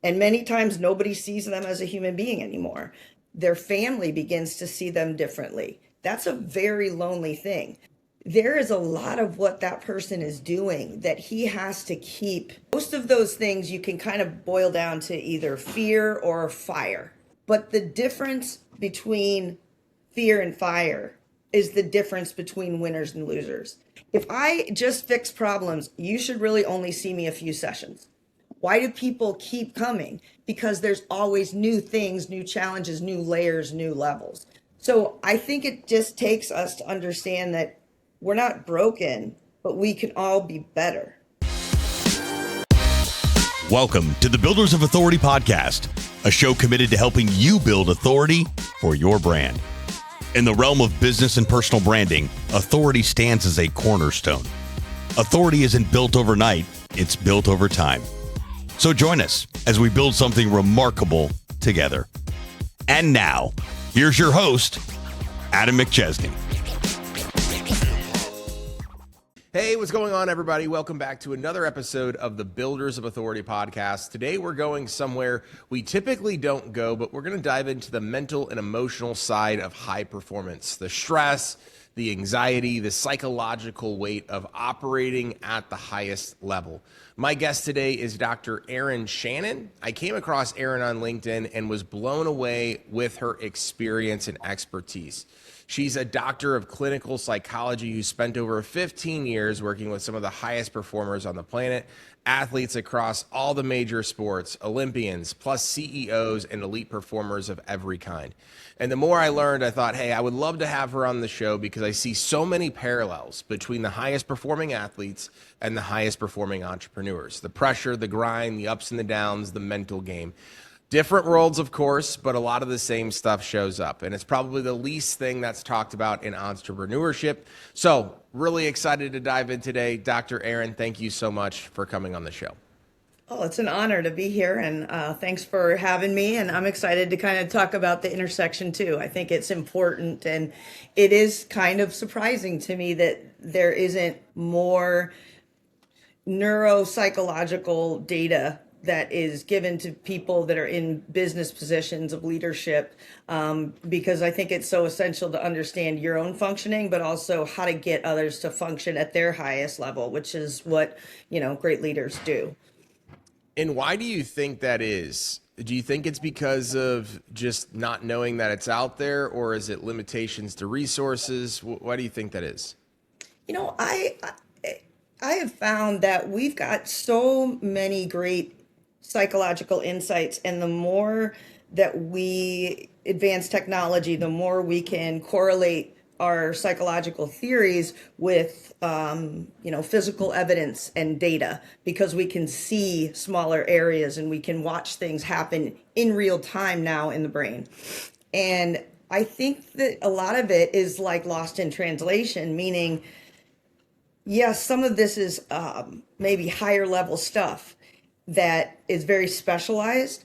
And many times nobody sees them as a human being anymore. Their family begins to see them differently. That's a very lonely thing. There is a lot of what that person is doing that he has to keep. Most of those things you can kind of boil down to either fear or fire. But the difference between fear and fire is the difference between winners and losers. If I just fix problems, you should really only see me a few sessions. Why do people keep coming? Because there's always new things, new challenges, new layers, new levels. So I think it just takes us to understand that we're not broken, but we can all be better. Welcome to the Builders of Authority podcast, a show committed to helping you build authority for your brand. In the realm of business and personal branding, authority stands as a cornerstone. Authority isn't built overnight, it's built over time. So join us as we build something remarkable together. And now, here's your host, Adam McChesney. Hey, what's going on, everybody? Welcome back to another episode of the Builders of Authority podcast. Today, we're going somewhere we typically don't go, but we're going to dive into the mental and emotional side of high performance, the stress, the anxiety, the psychological weight of operating at the highest level. My guest today is Dr. Erin Shannon. I came across Erin on LinkedIn and was blown away with her experience and expertise. She's a doctor of clinical psychology who spent over 15 years working with some of the highest performers on the planet, athletes across all the major sports, Olympians, plus CEOs and elite performers of every kind. And the more I learned, I thought, hey, I would love to have her on the show because I see so many parallels between the highest performing athletes and the highest performing entrepreneurs. The pressure, the grind, the ups and the downs, the mental game. Different worlds, of course, but a lot of the same stuff shows up. And it's probably the least thing that's talked about in entrepreneurship. So really excited to dive in today. Dr. Erin, thank you so much for coming on the show. Oh, it's an honor to be here, and thanks for having me. And I'm excited to kind of talk about the intersection too. I think it's important, and it is kind of surprising to me that there isn't more neuropsychological data that is given to people that are in business positions of leadership, because I think it's so essential to understand your own functioning, but also how to get others to function at their highest level, which is what, great leaders do. And why do you think that is? Do you think it's because of just not knowing that it's out there, or is it limitations to resources? Why do you think that is? I have found that we've got so many great psychological insights, and the more that we advance technology, the more we can correlate our psychological theories with physical evidence and data, because we can see smaller areas and we can watch things happen in real time now in the brain. And I think that a lot of it is like lost in translation, meaning yes, some of this is maybe higher level stuff that is very specialized.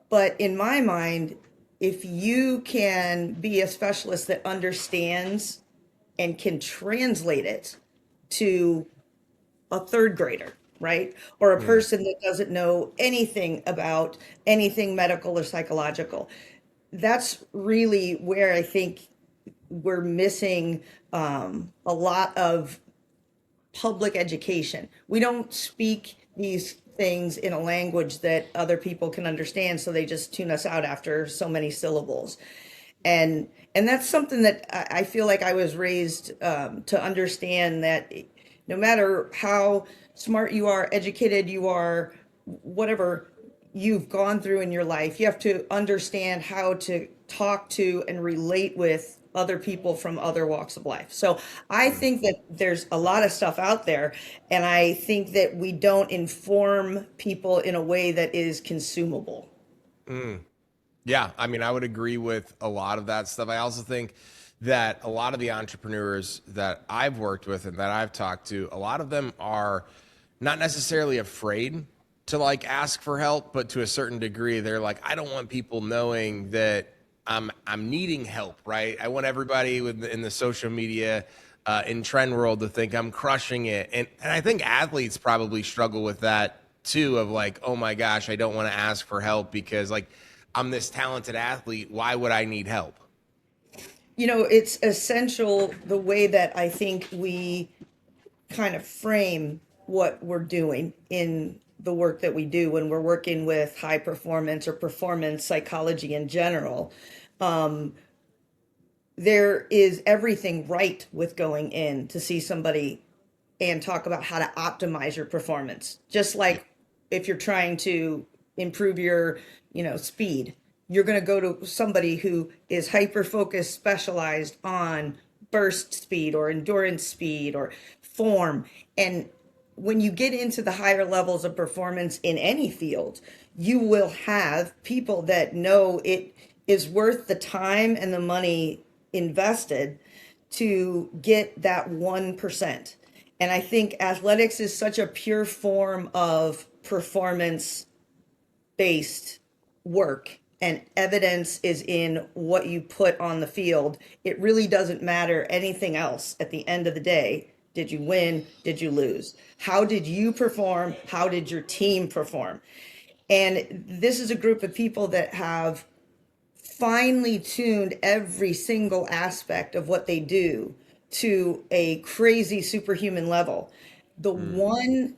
But in my mind, if you can be a specialist that understands and can translate it to a third grader, right? Or a person that doesn't know anything about anything medical or psychological, that's really where I think we're missing a lot of public education. We don't speak these things in a language that other people can understand, so they just tune us out after so many syllables. And that's something that I feel like I was raised to understand, that no matter how smart you are, educated you are, whatever you've gone through in your life, you have to understand how to talk to and relate with other people from other walks of life. So I think that there's a lot of stuff out there, and I think that we don't inform people in a way that is consumable. Yeah, I mean, I would agree with a lot of that stuff. I also think that a lot of the entrepreneurs that I've worked with and that I've talked to, a lot of them are not necessarily afraid to ask for help, but to a certain degree, they're like, I don't want people knowing that I'm needing help, right? I want everybody in the social media in trend world to think I'm crushing it. And I think athletes probably struggle with that too of like, oh my gosh, I don't want to ask for help because like I'm this talented athlete. Why would I need help? It's essential the way that I think we kind of frame what we're doing in the work that we do when we're working with high performance or performance psychology in general. There is everything right with going in to see somebody and talk about how to optimize your performance. Just like if you're trying to improve your, speed, you're going to go to somebody who is hyper focused, specialized on burst speed or endurance speed or form. And when you get into the higher levels of performance in any field, you will have people that know it is worth the time and the money invested to get that 1%. And I think athletics is such a pure form of performance based work, and evidence is in what you put on the field. It really doesn't matter anything else at the end of the day. Did you win? Did you lose? How did you perform? How did your team perform? And this is a group of people that have finely tuned every single aspect of what they do to a crazy superhuman level. The one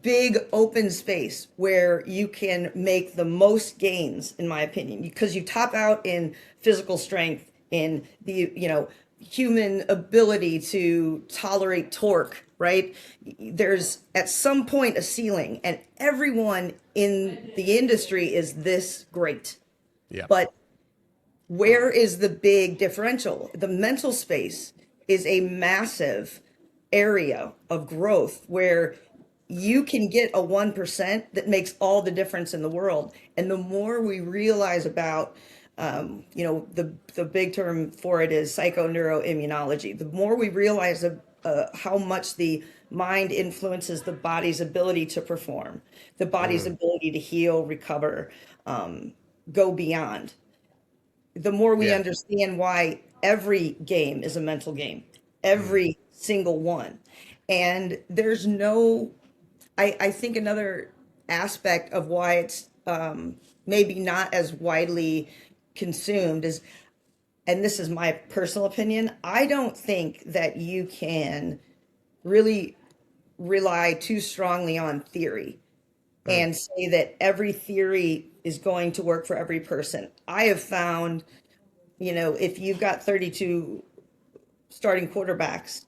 big open space where you can make the most gains, in my opinion, because you top out in physical strength, in the, human ability to tolerate torque, right? There's at some point a ceiling, and everyone in the industry is this great. Yeah. But where is the big differential? The mental space is a massive area of growth where you can get a 1% that makes all the difference in the world. And the more we realize about, the big term for it is psychoneuroimmunology. The more we realize how much the mind influences the body's ability to perform, the body's ability to heal, recover, go beyond, the more we understand why every game is a mental game, every single one. And there's I think another aspect of why it's maybe not as widely consumed is, and this is my personal opinion, I don't think that you can really rely too strongly on theory and say that every theory is going to work for every person. I have found, if you've got 32 starting quarterbacks,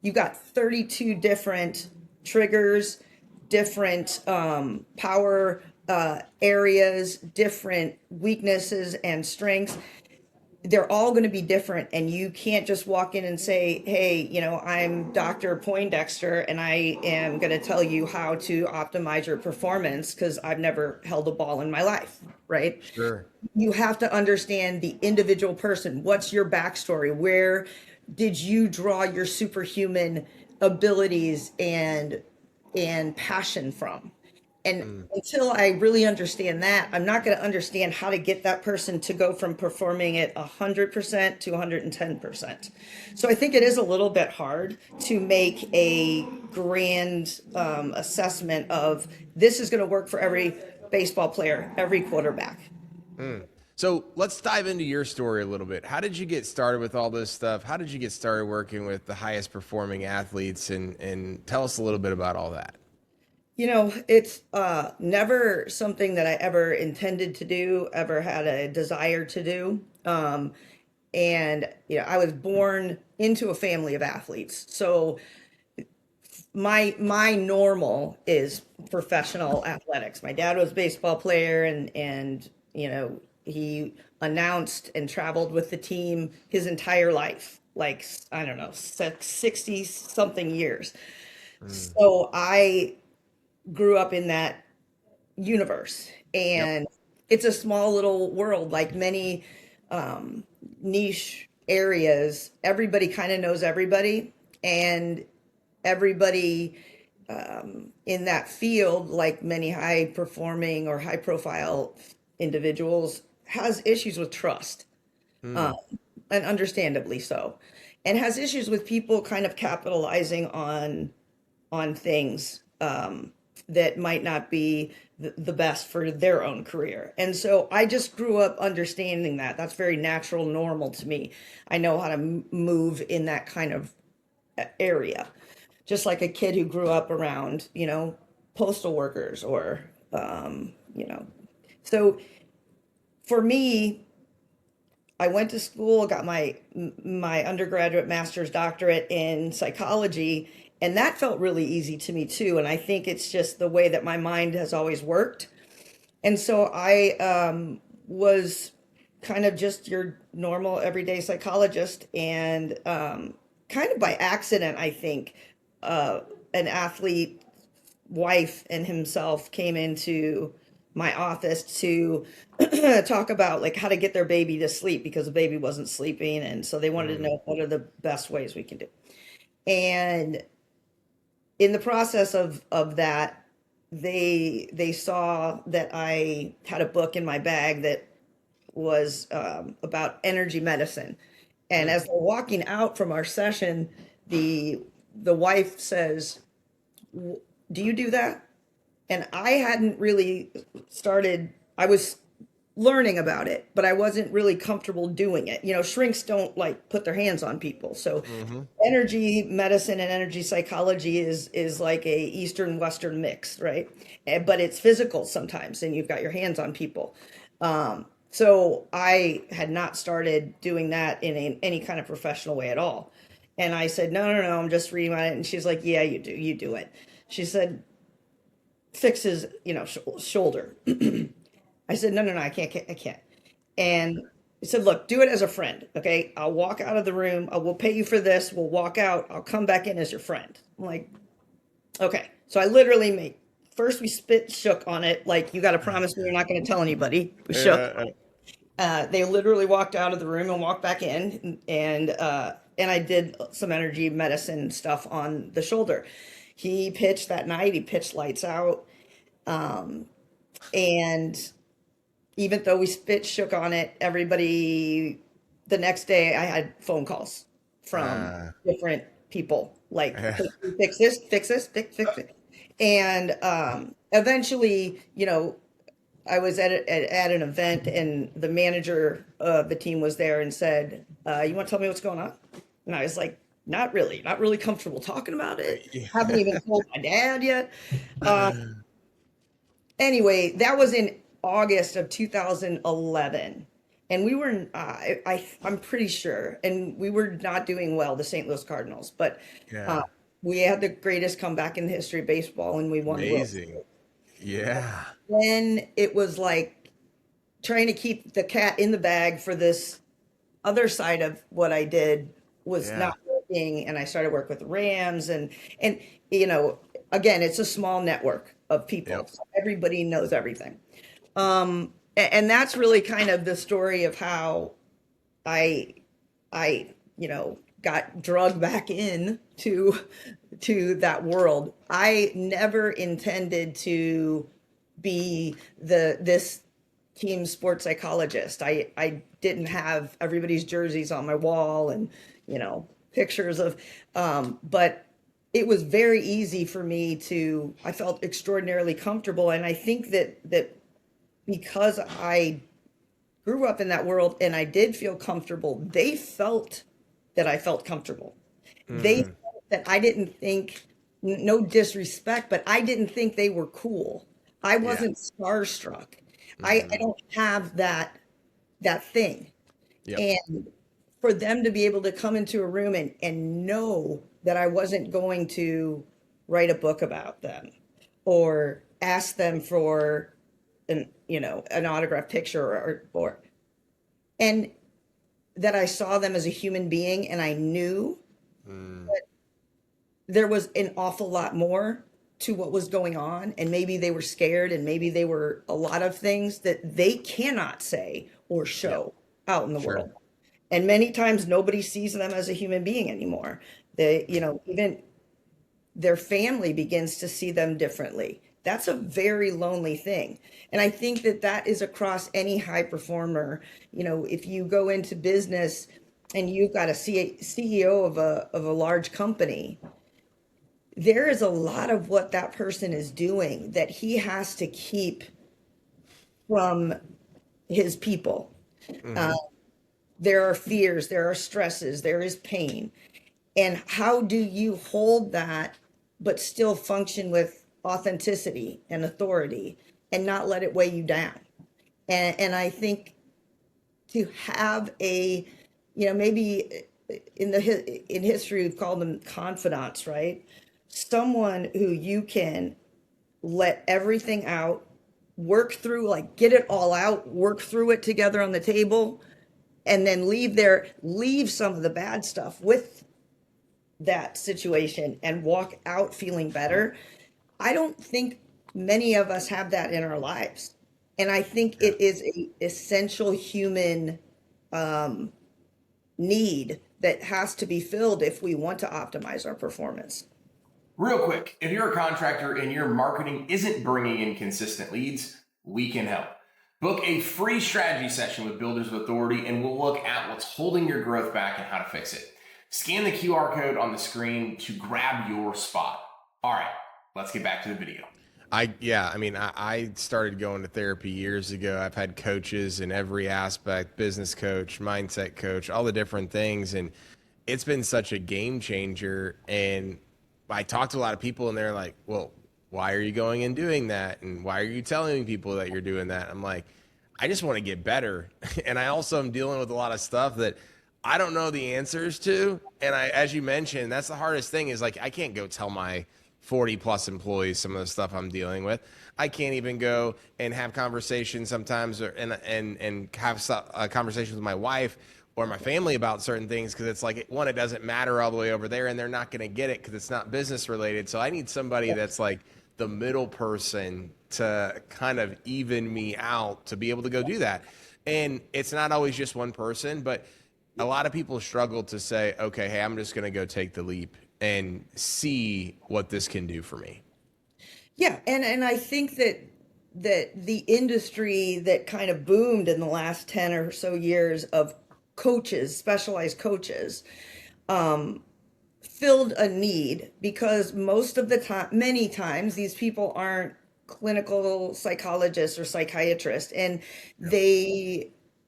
you've got 32 different triggers, different power areas, different weaknesses and strengths. They're all going to be different, and you can't just walk in and say, hey, I'm Dr. Poindexter and I am going to tell you how to optimize your performance because I've never held a ball in my life, right? Sure. You have to understand the individual person. What's your backstory? Where did you draw your superhuman abilities and passion from? And until I really understand that, I'm not going to understand how to get that person to go from performing at 100% to 110%. So I think it is a little bit hard to make a grand assessment of this is going to work for every baseball player, every quarterback. So let's dive into your story a little bit. How did you get started with all this stuff? How did you get started working with the highest performing athletes? And tell us a little bit about all that. It's never something that I ever intended to do, ever had a desire to do. And I was born into a family of athletes. So my normal is professional athletics. My dad was a baseball player and he announced and traveled with the team his entire life, like, I don't know, 60 something years. So I grew up in that universe, and it's a small little world, like many niche areas. Everybody kind of knows everybody, and everybody in that field, like many high performing or high profile individuals, has issues with trust, and understandably so, and has issues with people kind of capitalizing on things that might not be the best for their own career. And so I just grew up understanding that. That's very natural, normal to me. I know how to move in that kind of area, just like a kid who grew up around, postal workers or, so for me, I went to school, got my undergraduate master's doctorate in psychology, and that felt really easy to me too. And I think it's just the way that my mind has always worked. And so I was kind of just your normal everyday psychologist, and kind of by accident, I think, an athlete wife and himself came into my office to talk about like how to get their baby to sleep because the baby wasn't sleeping, and so they wanted to know what are the best ways we can do. And in the process of that, they saw that I had a book in my bag that was about energy medicine. And as they're walking out from our session, the wife says, "Do you do that?" And I hadn't really started, I was learning about it, but I wasn't really comfortable doing it. Shrinks don't like put their hands on people. So energy medicine and energy psychology is like a Eastern Western mix, right? But it's physical sometimes, and you've got your hands on people. So I had not started doing that in any kind of professional way at all. And I said, no, I'm just reading on it. And she's like, yeah, you do it. She said, fix his, shoulder. I said, no, I can't. And he said, look, do it as a friend. Okay. I'll walk out of the room. I will pay you for this. We'll walk out. I'll come back in as your friend. I'm like, okay. So I literally first we shook on it. Like, you got to promise me you're not going to tell anybody. We shook. They literally walked out of the room and walked back in, and I did some energy medicine stuff on the shoulder. He pitched that night. He pitched lights out. And even though we shook on it, everybody, the next day I had phone calls from different people like, fix this, fix it. And eventually, I was at an event, and the manager of the team was there and said, you want to tell me what's going on? And I was like, not really comfortable talking about it. Yeah. Haven't even told my dad yet. Anyway, that was in August of 2011. And we were, I'm pretty sure, and we were not doing well, the St. Louis Cardinals, but we had the greatest comeback in the history of baseball, and we won. Amazing. Yeah. Then it was like trying to keep the cat in the bag for this other side of what I did was not working. And I started work with the Rams, and again, it's a small network of people. Yep. So everybody knows everything. And that's really kind of the story of how I got drugged back in to that world. I never intended to be this team sports psychologist. I didn't have everybody's jerseys on my wall and, pictures of, but it was very easy for me I felt extraordinarily comfortable. And I think that because I grew up in that world and I did feel comfortable, they felt that I felt comfortable. They felt that I didn't think, no disrespect, but I didn't think they were cool. I wasn't starstruck. I don't have that thing. Yep. And for them to be able to come into a room and know that I wasn't going to write a book about them or ask them for an autographed picture or and that I saw them as a human being, and I knew that there was an awful lot more to what was going on, and maybe they were scared, and maybe they were a lot of things that they cannot say or show out in the world. And many times nobody sees them as a human being anymore. They, even their family begins to see them differently. That's a very lonely thing. And I think that is across any high performer. If you go into business and you've got a CEO of a large company, there is a lot of what that person is doing that he has to keep from his people. Uh, there are fears, there are stresses, there is pain. And how do you hold that, but still function with authenticity and authority and not let it weigh you down? And I think to have a, maybe in history we've called them confidants, right? Someone who you can let everything out, work through, like get it all out, work through it together on the table, and then leave some of the bad stuff with that situation and walk out feeling better. I don't think many of us have that in our lives. And I think it is a essential human need that has to be filled if we want to optimize our performance. Real quick, if you're a contractor and your marketing isn't bringing in consistent leads, we can help. Book a free strategy session with Builders of Authority, and we'll look at what's holding your growth back and how to fix it. Scan the QR code on the screen to grab your spot. All right, let's get back to the video. I started going to therapy years ago. I've had coaches in every aspect, business coach, mindset coach, all the different things. And it's been such a game changer. And I talk to a lot of people and they're like, well, why are you going and doing that? And why are you telling people that you're doing that? I'm like, I just want to get better. And I also am dealing with a lot of stuff that I don't know the answers to. And as you mentioned, that's the hardest thing is like, I can't go tell my 40 plus employees some of the stuff I'm dealing with. I can't even go and have conversations sometimes and have a conversation with my wife or my family about certain things because it's like, one, it doesn't matter all the way over there and they're not going to get it because it's not business related. So I need somebody that's like the middle person to kind of even me out to be able to go do that. And it's not always just one person, but a lot of people struggle to say, okay, hey, I'm just going to go take the leap and see what this can do for me. Yeah, and I think that the industry that kind of boomed in the last 10 or so years of coaches, specialized coaches, filled a need because most of the time, many times, these people aren't clinical psychologists or psychiatrists, and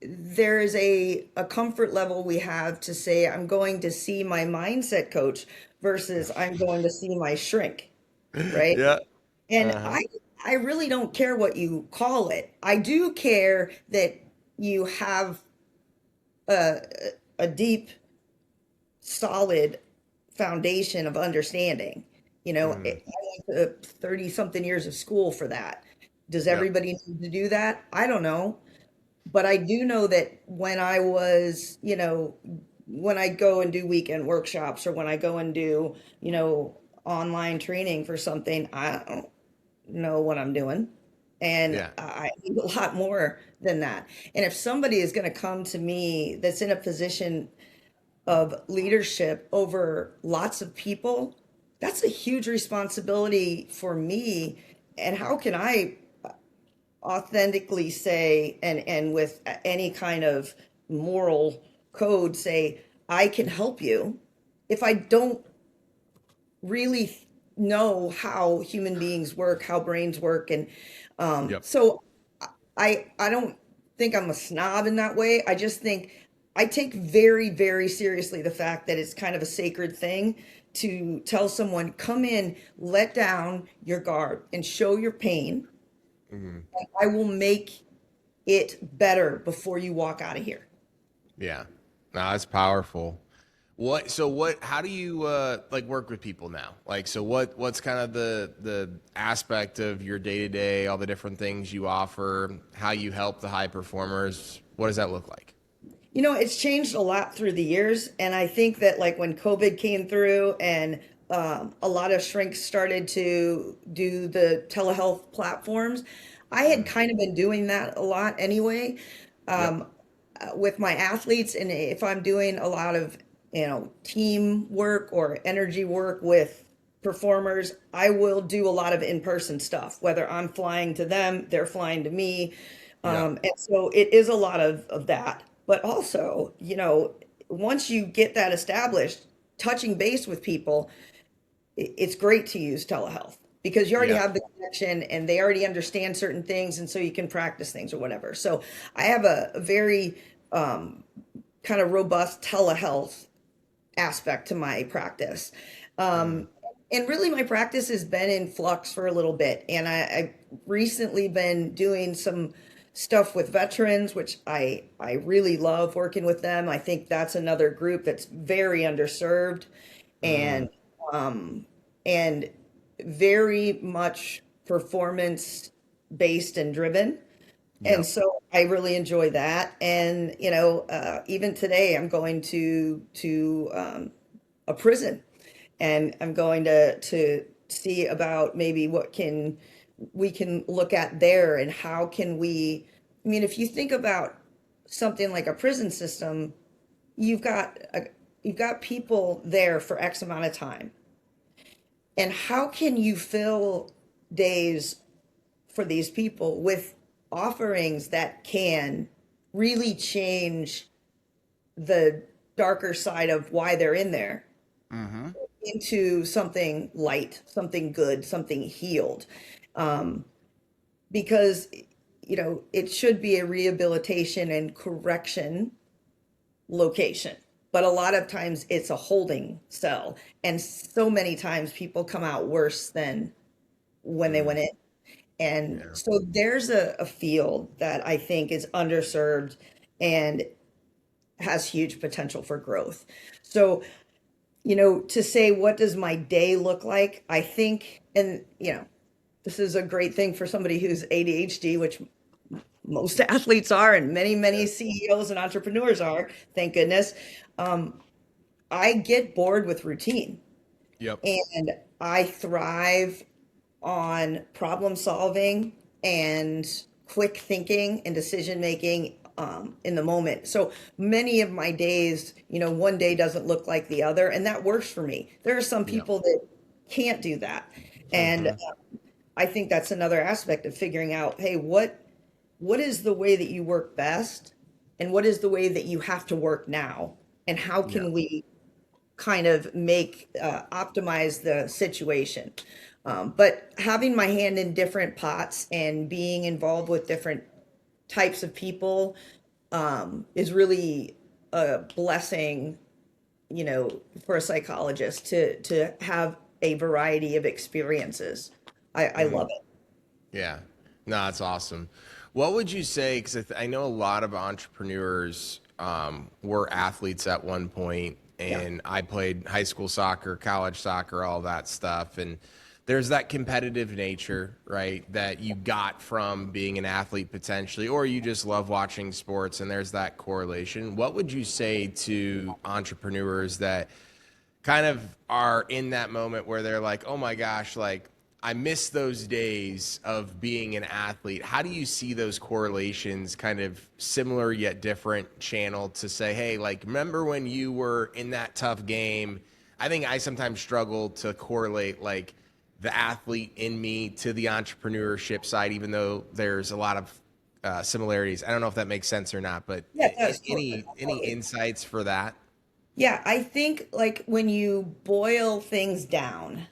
there is a comfort level we have to say, I'm going to see my mindset coach versus I'm going to see my shrink, right? Yeah. And I really don't care what you call it. I do care that you have a deep, solid foundation of understanding. I went to 30 something years of school for that. Does everybody need to do that? I don't know. But I do know that when I was, when I go and do weekend workshops or when I go and do, online training for something, I don't know what I'm doing. And I need a lot more than that. And if somebody is going to come to me that's in a position of leadership over lots of people, that's a huge responsibility for me. And how can I authentically say and with any kind of moral code say I can help you if I don't really know how human beings work, how brains work? And so I don't think I'm a snob in that way. I just think I take very, very seriously the fact that it's kind of a sacred thing to tell someone, come in, let down your guard and show your pain. And I will make it better before you walk out of here. Yeah. No, that's powerful. How do you work with people now? What's kind of the aspect of your day to day, all the different things you offer, how you help the high performers? What does that look like? It's changed a lot through the years. And I think that like when COVID came through and a lot of shrinks started to do the telehealth platforms, I had kind of been doing that a lot anyway with my athletes. And if I'm doing a lot of, team work or energy work with performers, I will do a lot of in-person stuff, whether I'm flying to them, they're flying to me. And so it is a lot of that. But also, once you get that established, touching base with people, it's great to use telehealth because you already Yeah. have the connection and they already understand certain things, and so you can practice things or whatever. So I have a very kind of robust telehealth aspect to my practice. Mm. And really, my practice has been in flux for a little bit. And I've recently been doing some stuff with veterans, which I really love working with them. I think that's another group that's very underserved Mm. and and very much performance based and driven. And Yep. so I really enjoy that. And even today I'm going to a prison, and I'm going to see about maybe what can we can look at there, and how can we. I mean, if you think about something like a prison system, you've got you've got people there for X amount of time, and how can you fill days for these people with offerings that can really change the darker side of why they're in there Mm-hmm. into something light, something good, something healed. Um, because, it should be a rehabilitation and correction location. But a lot of times it's a holding cell. And so many times people come out worse than when they Mm. went in. And Yeah. so there's a field that I think is underserved and has huge potential for growth. So, to say, what does my day look like? I think, and, this is a great thing for somebody who's ADHD, which most athletes are, and many, many CEOs and entrepreneurs are, thank goodness. Um, I get bored with routine, Yep. and I thrive on problem solving and quick thinking and decision making in the moment. So many of my days, one day doesn't look like the other, and that works for me. There are some Yep. people that can't do that, and Mm-hmm. I think that's another aspect of figuring out, hey, what is the way that you work best, and what is the way that you have to work now, and how Yeah. can we kind of make optimize the situation. But having my hand in different pots and being involved with different types of people is really a blessing, for a psychologist to have a variety of experiences. I love it. Yeah. No, that's awesome. What would you say? Because I know a lot of entrepreneurs were athletes at one point, Yeah. and I played high school soccer, college soccer, all that stuff. And there's that competitive nature, right, that you got from being an athlete potentially, or you just love watching sports, and there's that correlation. What would you say to entrepreneurs that kind of are in that moment where they're like, oh my gosh, like I miss those days of being an athlete? How do you see those correlations, kind of similar yet different channel to say, hey, like, remember when you were in that tough game? I think I sometimes struggle to correlate like the athlete in me to the entrepreneurship side, even though there's a lot of similarities. I don't know if that makes sense or not, but Yeah, that's any totally. insights for that? Yeah, I think like when you boil things down,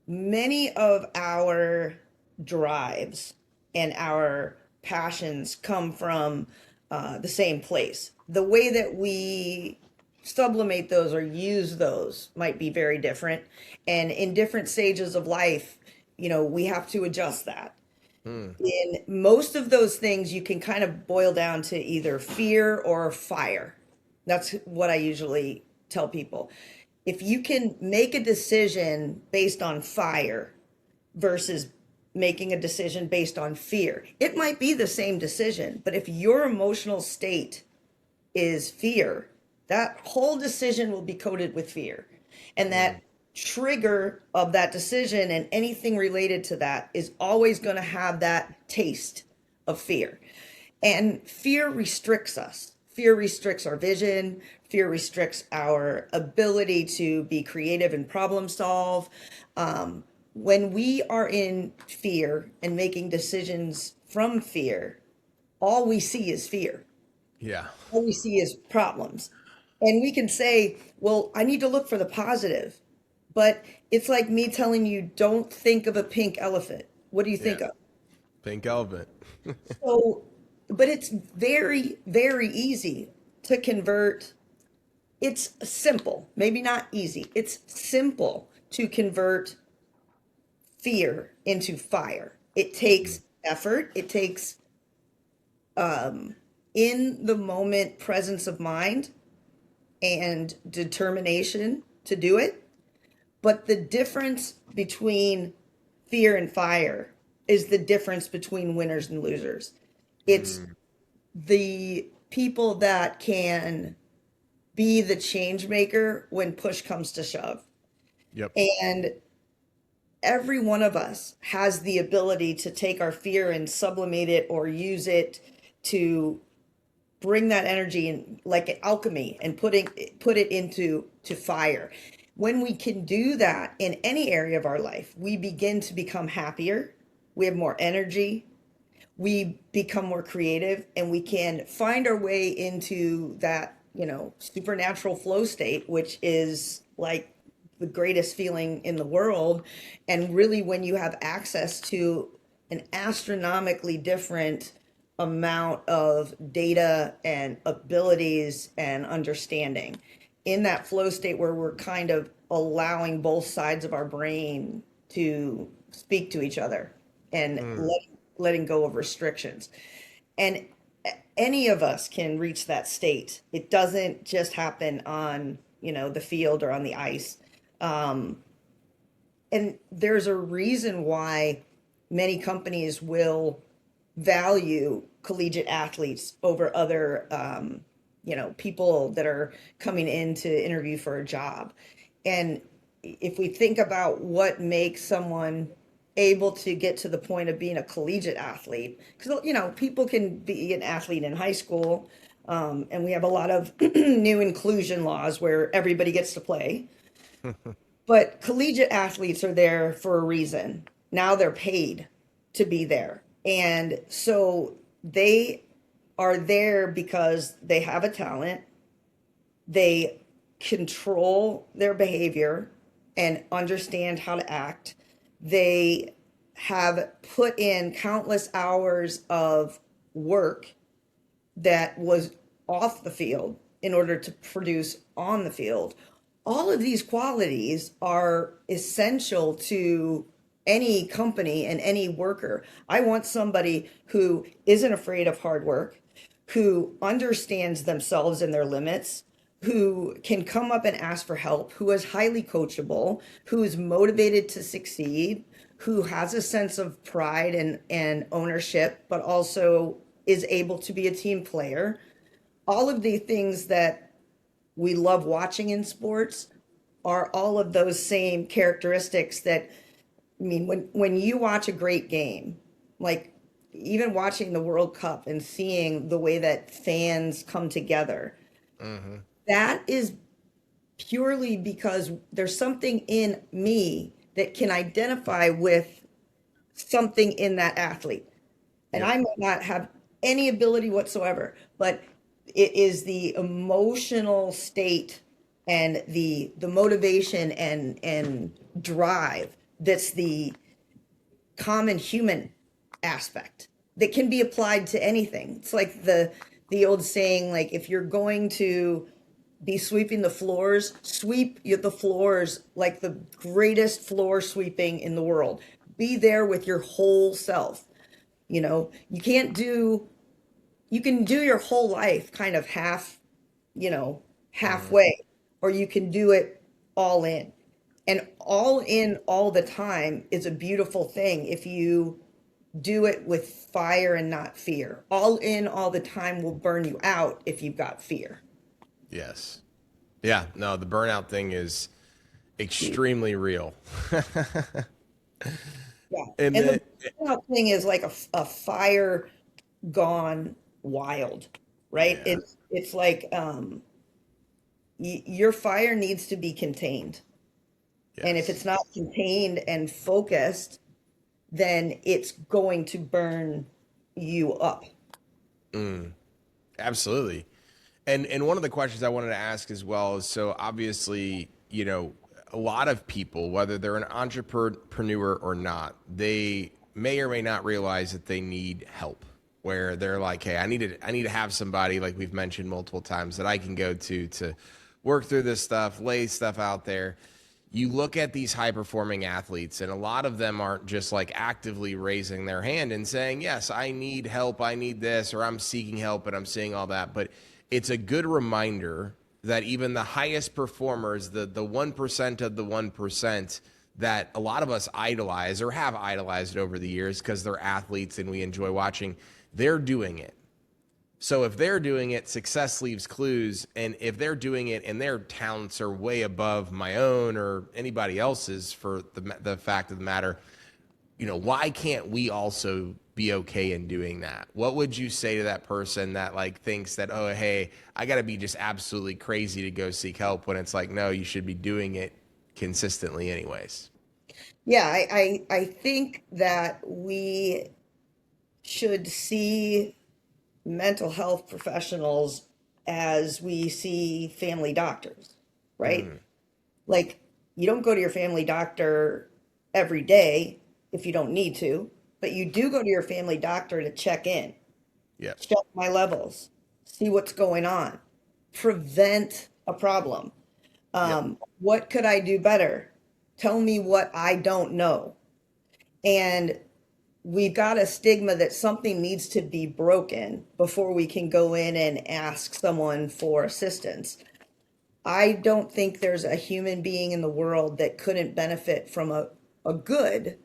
many of our drives and our passions come from the same place. The way that we sublimate those or use those might be very different. And in different stages of life, we have to adjust that. Hmm. In most of those things, you can kind of boil down to either fear or fire. That's what I usually tell people. If you can make a decision based on fire versus making a decision based on fear, it might be the same decision, but if your emotional state is fear, that whole decision will be coated with fear. And Hmm. that trigger of that decision and anything related to that is always going to have that taste of fear. And fear restricts us. Fear restricts our vision. Fear restricts our ability to be creative and problem solve. When we are in fear and making decisions from fear, all we see is fear. Yeah. All we see is problems. And we can say, well, I need to look for the positive. But it's like me telling you, don't think of a pink elephant. What do you Yeah. think of? Pink elephant. So, but it's very, very easy to convert. It's simple, maybe not easy. It's simple to convert fear into fire. It takes effort. It takes in the moment presence of mind and determination to do it. But the difference between fear and fire is the difference between winners and losers. It's the people that can be the change maker when push comes to shove. Yep. And every one of us has the ability to take our fear and sublimate it or use it to bring that energy in like alchemy and put it into fire. When we can do that in any area of our life, we begin to become happier, we have more energy, we become more creative, and we can find our way into that, supernatural flow state, which is like the greatest feeling in the world. And really, when you have access to an astronomically different amount of data and abilities and understanding in that flow state where we're kind of allowing both sides of our brain to speak to each other and letting go of restrictions. And any of us can reach that state. It doesn't just happen on, the field or on the ice. And there's a reason why many companies will value collegiate athletes over other, people that are coming in to interview for a job. And if we think about what makes someone able to get to the point of being a collegiate athlete, because people can be an athlete in high school, and we have a lot of new inclusion laws where everybody gets to play. But collegiate athletes are there for a reason. Now they're paid to be there. And so they are there because they have a talent, they control their behavior and understand how to act. They have put in countless hours of work that was off the field in order to produce on the field. All of these qualities are essential to any company and any worker. I want somebody who isn't afraid of hard work, who understands themselves and their limits, who can come up and ask for help, who is highly coachable, who is motivated to succeed, who has a sense of pride and ownership, but also is able to be a team player. All of the things that we love watching in sports are all of those same characteristics that, I mean, when you watch a great game, like even watching the World Cup and seeing the way that fans come together, that is purely because there's something in me that can identify with something in that athlete. And I might not have any ability whatsoever, but it is the emotional state and the motivation and drive that's the common human aspect that can be applied to anything. It's like the old saying, like, if you're going to be sweeping the floors, sweep the floors like the greatest floor sweeping in the world. Be there with your whole self. You can't do, you can do your whole life kind of halfway, or you can do it all in. And all in all the time is a beautiful thing if you do it with fire and not fear. All in all the time will burn you out if you've got fear. Yes. Yeah. No, the burnout thing is extremely real. Yeah. And And the, the burnout thing is like a fire gone wild, right? yeah. It's like your fire needs to be contained. And if it's Yes. not contained and focused, then it's going to burn you up. Absolutely. And one of the questions I wanted to ask as well is, so obviously, a lot of people, whether they're an entrepreneur or not, they may or may not realize that they need help, where they're like, hey, I need to have somebody, like we've mentioned multiple times, that I can go to work through this stuff, lay stuff out there. You look at these high performing athletes, and a lot of them aren't just like actively raising their hand and saying, yes, I need help, I need this, or I'm seeking help and I'm seeing all that. But it's a good reminder that even the highest performers, the 1% of the 1% that a lot of us idolize or have idolized over the years because they're athletes and we enjoy watching, they're doing it. So if they're doing it, success leaves clues. And if they're doing it and their talents are way above my own or anybody else's, for the fact of the matter, why can't we also be okay in doing that? What would you say to that person that like thinks that, oh, hey, I got to be just absolutely crazy to go seek help, when it's like, no, you should be doing it consistently anyways? Yeah, I think that we should see mental health professionals as we see family doctors, right? Like, you don't go to your family doctor every day if you don't need to, but you do go to your family doctor to check in, Yeah. check my levels, see what's going on, prevent a problem. What could I do better? Tell me what I don't know. And we've got a stigma that something needs to be broken before we can go in and ask someone for assistance. I don't think there's a human being in the world that couldn't benefit from a good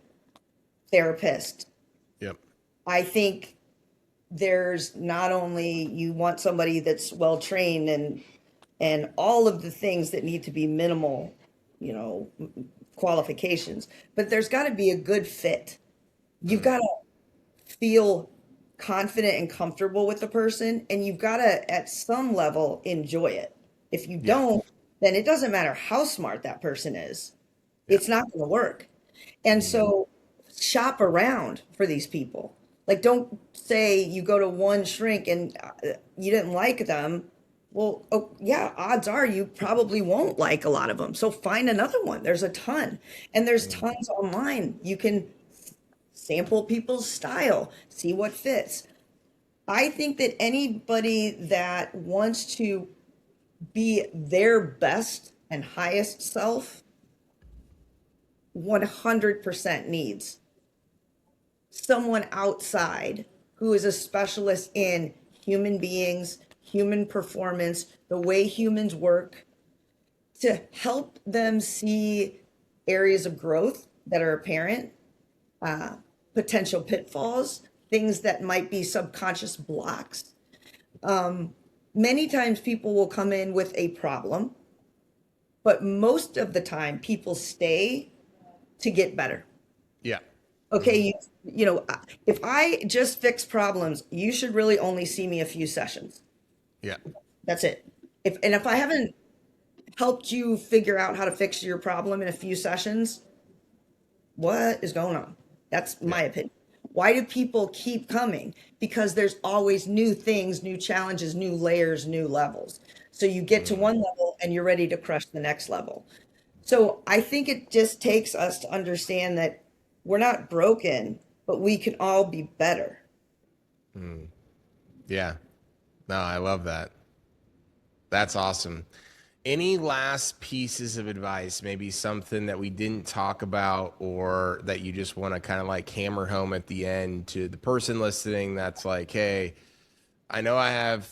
therapist. Yep. I think there's not only, you want somebody that's well trained and all of the things that need to be minimal, qualifications, but there's got to be a good fit. You've got to feel confident and comfortable with the person, and you've got to, at some level, enjoy it. If you don't, then it doesn't matter how smart that person is. It's not going to work. And so shop around for these people. Like, don't say you go to one shrink and you didn't like them. Well, oh, yeah, odds are you probably won't like a lot of them. So find another one. There's a ton. And there's tons online. You can sample people's style, see what fits. I think that anybody that wants to be their best and highest self 100% needs someone outside who is a specialist in human beings, human performance, the way humans work, to help them see areas of growth that are apparent, potential pitfalls, things that might be subconscious blocks. Many times people will come in with a problem, but most of the time people stay to get better. Yeah. Okay, if I just fix problems, you should really only see me a few sessions. Yeah. That's it. If I haven't helped you figure out how to fix your problem in a few sessions, what is going on? That's my opinion. Why do people keep coming? Because there's always new things, new challenges, new layers, new levels. So you get to one level and you're ready to crush the next level. So I think it just takes us to understand that we're not broken, but we can all be better. Yeah. No, I love that. That's awesome. Any last pieces of advice, maybe something that we didn't talk about or that you just want to kind of like hammer home at the end to the person listening that's like, hey, I know I have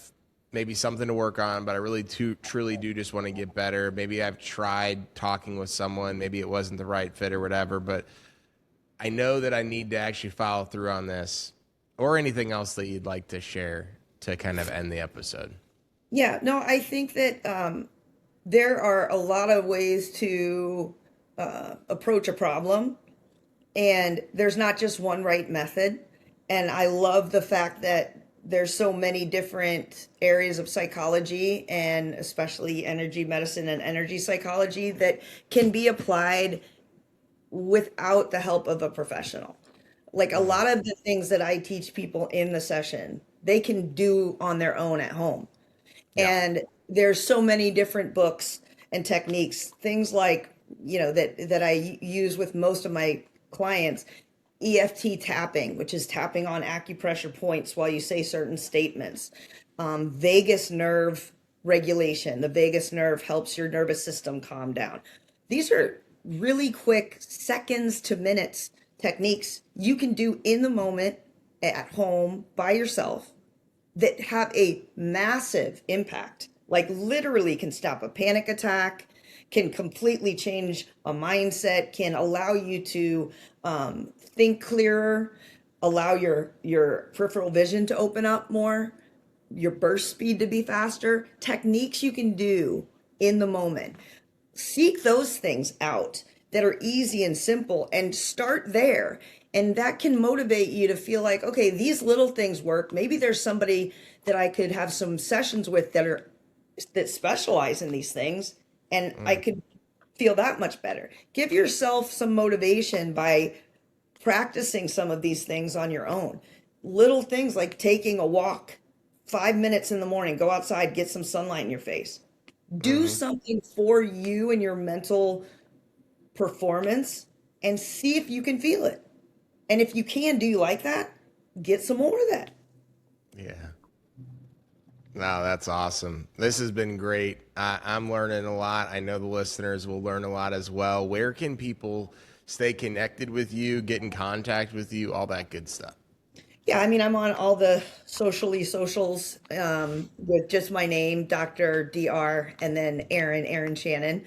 maybe something to work on, but I really truly do just want to get better. Maybe I've tried talking with someone, maybe it wasn't the right fit or whatever, but I know that I need to actually follow through on this, or anything else that you'd like to share to kind of end the episode. Yeah, no, I think that there are a lot of ways to approach a problem, and there's not just one right method. And I love the fact that there's so many different areas of psychology, and especially energy medicine and energy psychology, that can be applied without the help of a professional. Like, a lot of the things that I teach people in the session, they can do on their own at home. Yeah. And there's so many different books and techniques, things like that I use with most of my clients, EFT tapping, which is tapping on acupressure points while you say certain statements. Vagus nerve regulation. The vagus nerve helps your nervous system calm down. These are really quick seconds to minutes techniques you can do in the moment at home by yourself that have a massive impact, like literally can stop a panic attack, can completely change a mindset, can allow you to think clearer, allow your peripheral vision to open up more, your burst speed to be faster. Techniques you can do in the moment. Seek those things out that are easy and simple and start there. And that can motivate you to feel like, okay, these little things work. Maybe there's somebody that I could have some sessions with that specialize in these things, and I could feel that much better. Give yourself some motivation by practicing some of these things on your own. Little things like taking a walk, 5 minutes in the morning, go outside, get some sunlight in your face. Do something for you and your mental performance and see if you can feel it. And if you can, do you like that? Get some more of that. Yeah. No, that's awesome. This has been great. I'm learning a lot. I know the listeners will learn a lot as well. Where can people stay connected with you, get in contact with you, all that good stuff? Yeah, I mean, I'm on all the socials with just my name, Dr. Dr. and then Erin Shannon.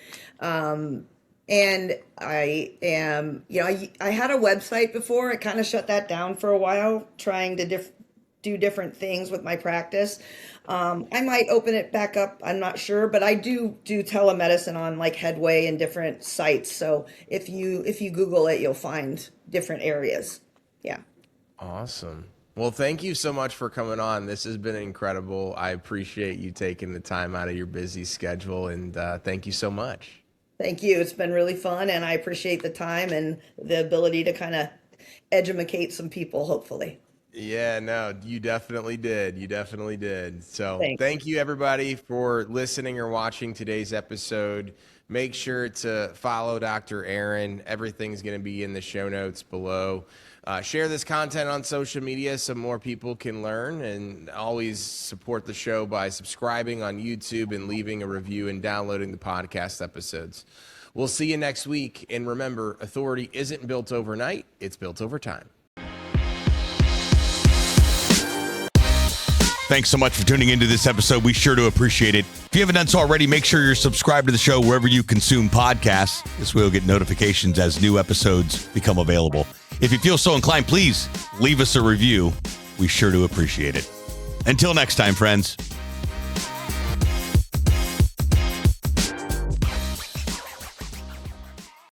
And I am, I had a website before. I kind of shut that down for a while, trying to do different things with my practice. I might open it back up. I'm not sure, but I do telemedicine on like Headway and different sites. So if you Google it, you'll find different areas. Yeah. Awesome. Well, thank you so much for coming on. This has been incredible. I appreciate you taking the time out of your busy schedule, and thank you so much. Thank you. It's been really fun, and I appreciate the time and the ability to kind of educate some people, hopefully. Yeah, no, you definitely did. You definitely did. So Thanks. Thank you, everybody, for listening or watching today's episode. Make sure to follow Dr. Erin. Everything's going to be in the show notes below. Share this content on social media so more people can learn, and always support the show by subscribing on YouTube and leaving a review and downloading the podcast episodes. We'll see you next week. And remember, authority isn't built overnight. It's built over time. Thanks so much for tuning into this episode. We sure do appreciate it. If you haven't done so already, make sure you're subscribed to the show wherever you consume podcasts. This way you'll get notifications as new episodes become available. If you feel so inclined, please leave us a review. We sure do appreciate it. Until next time, friends.